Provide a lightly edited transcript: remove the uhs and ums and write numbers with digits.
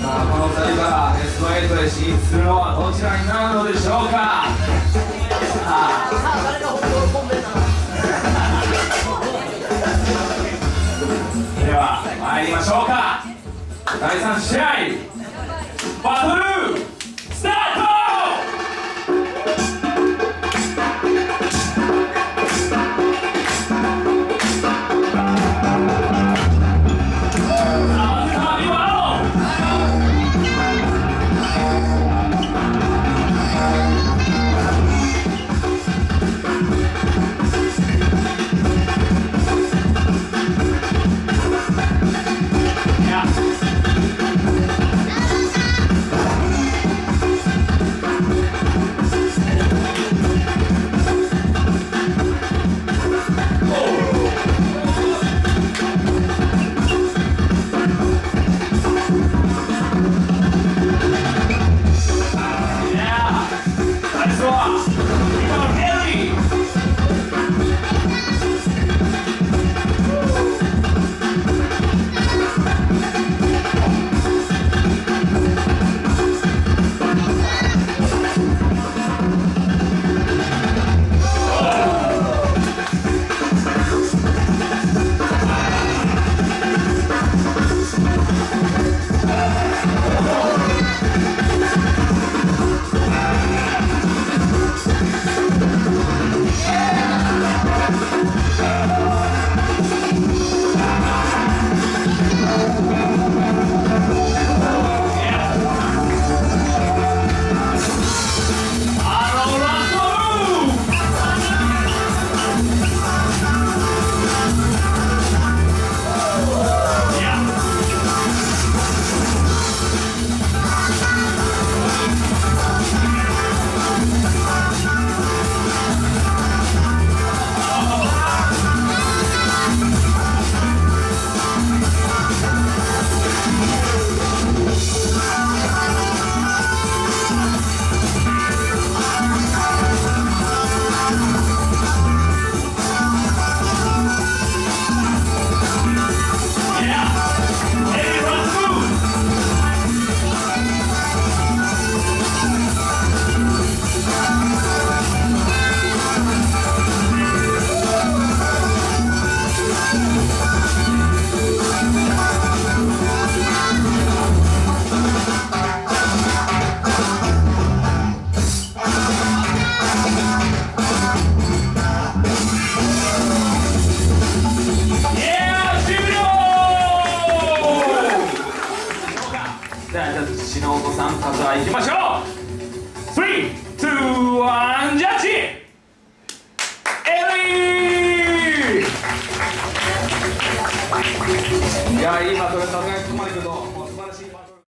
さあこの2人がベスト8へ進出するのはどちらになるのでしょうか。誰が本当の本命なの。では参りましょうか。第3試合バトルスタート。篠本さん数は行きましょう。3、2、1、ジャッジ。エリー。いや、いいバトル、さすがにここまで来ると。